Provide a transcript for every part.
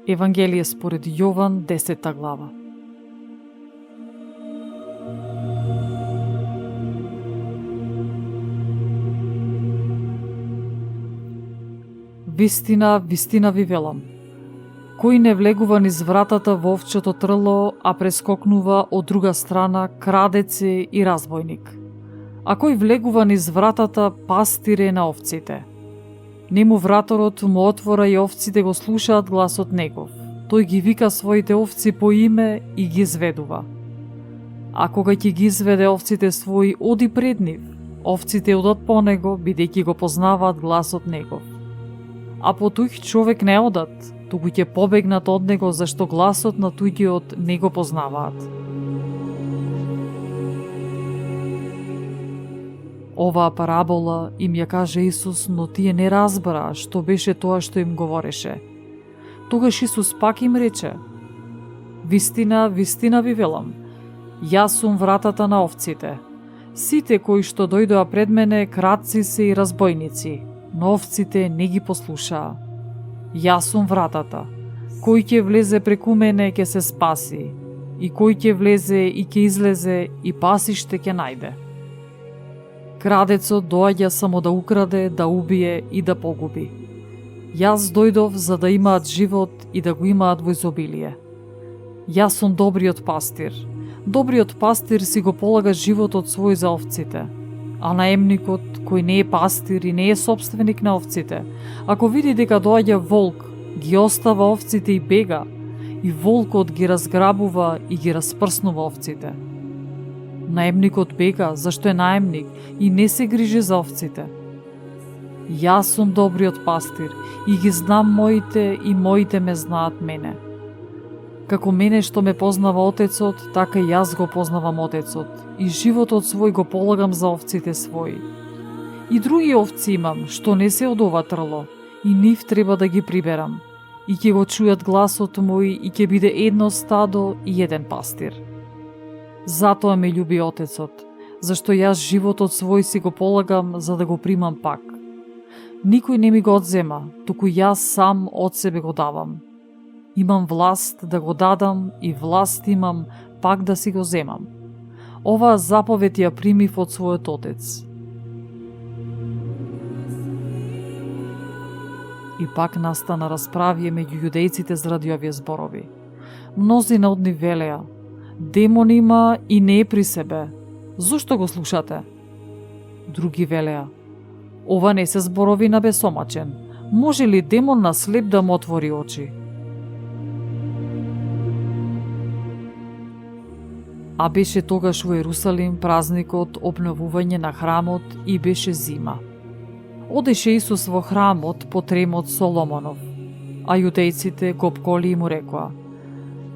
Евангелие според Јован, 10 глава. Вистина, вистина ви велам, кој не влегува низ вратата во овчето трло, а прескокнува од друга страна, крадец е и разбойник. А кој влегува низ вратата, пастир е на овците. Нему враторот му отвора и овците го слушаат гласот негов. Тој ги вика своите овци по име и ги изведува. А кога ќе ги изведе овците своји, оди пред нив. Овците одат по него, бидејќи го познаваат гласот негов. А по туѓ човек не одат, туку ќе побегнат од него, зашто гласот на туѓиот не го познаваат. Оваа парабола им ја каже Исус, но тие не разбраа што беше тоа што им говореше. Тогаш Исус пак им рече: Вистина, вистина ви велам, јас сум вратата на овците. Сите кои што дојдоа пред мене кратци се и разбойници, но овците не ги послушаа. Јас сум вратата. Кој ќе влезе преку мене ќе се спаси, и кој ќе влезе и ќе излезе и пасиште ќе најде. Крадецот доаѓа само да украде, да убие и да погуби. Јас дојдов за да имаат живот и да го имаат во изобилие. Јас сум добриот пастир. Добриот пастир си го полага животот свој за овците. А наемникот, кој не е пастир и не е собственик на овците, ако види дека доаѓа волк, ги остава овците и бега, и волкот ги разграбува и ги распрснува овците. Наемникот бега, зашто е наемник и не се грижи за овците. Јас сум добриот пастир и ги знам моите и моите ме знаат мене. Како мене што ме познава Отецот, така и јас го познавам Отецот и животот свој го полагам за овците своји. И други овци имам, што не се од ова трло, и нив треба да ги приберам. И ќе го чујат гласот мој и ќе биде едно стадо и еден пастир. Затоа ме љуби Отецот, зашто јас животот свој си го полагам за да го примам пак. Никој не ми го одзема, туку јас сам од себе го давам. Имам власт да го дадам и власт имам пак да си го земам. Оваа заповед ја примив од својот Отец. И пак настана расправие меѓу јудејците заради овие зборови. Мнозина од нив велеа: демон има и не е при себе. Зошто го слушате? Други велеа: ова не се зборови на бесомачен. Може ли демон на слеп да му отвори очи? А беше тогаш во Ерусалим празникот обновување на храмот и беше зима. Одеше Исус во храмот по тремот Соломонов, а јудејците го опколи и му рекоа: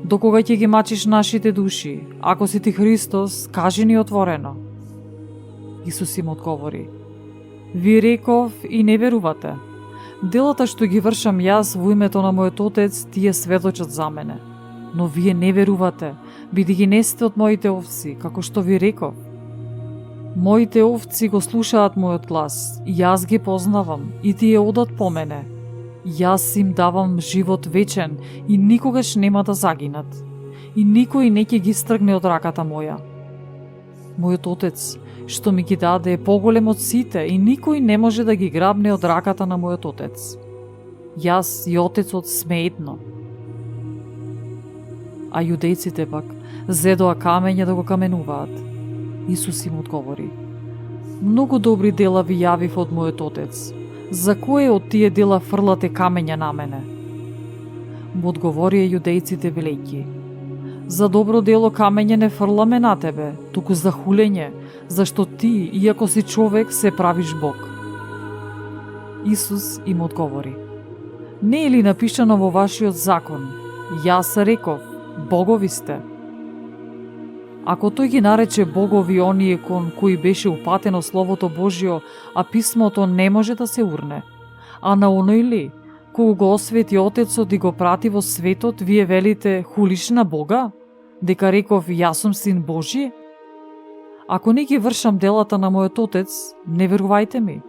докога ќе ги мачиш нашите души? Ако си ти Христос, кажи ни отворено. Исус им одговори: ви реков и не верувате. Делата што ги вршам јас во името на мојот Отец, тие сведочат за мене. Но вие не верувате, бидејќи не сте од моите овци, како што ви реков. Моите овци го слушаат мојот глас, и јас ги познавам, и тие одат по мене. Јас им давам живот вечен и никогаш нема да загинат, и никој не ќе ги стргне од раката моја. Мојот Отец, што ми ги даде, е поголем од сите и никој не може да ги грабне од раката на мојот Отец. Јас и Отецот сме едно. А јудејците пак зедоа камења да го каменуваат. Исус им одговори: многу добри дела ви јавив од мојот Отец. За кое од тие дела фрлате камења на мене? Му одговорија јудејците велејќи: за добро дело камење не фрламе на тебе, туку за хулење, зашто ти, иако си човек, се правиш Бог. Исус им одговори: не е ли напишано во вашиот закон: јас реков, богови сте? Ако тој ги нарече богови оние кон кои беше упатено Словото Божјо, а писмото не може да се урне, а на оној ли, кога го освети Отецот и го прати во светот, вие велите: хулиш на Бога? Дека реков: јас сум син Божји? Ако не ги вршам делата на мојот Отец, не верувајте ми.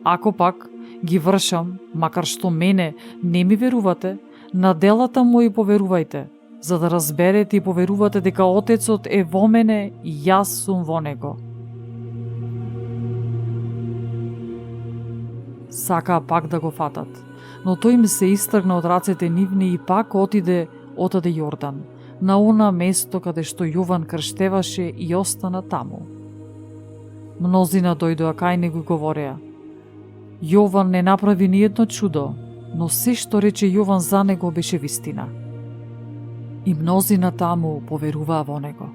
Ако пак ги вршам, макар што мене не ми верувате, На делата му и поверувајте, за да разберете и поверувате дека Отецот е во мене и јас сум во него. Сакаа пак да го фатат, но тој им се истргна од рацете нивни и пак отиде отаде Јордан, на она место каде што Јован крштеваше и остана таму. Мнозина дојдоа кај него и говореа: Јован не направи ни едно чудо, но се што рече Јован за него беше вистина. И мнозина таму поверуваа во него.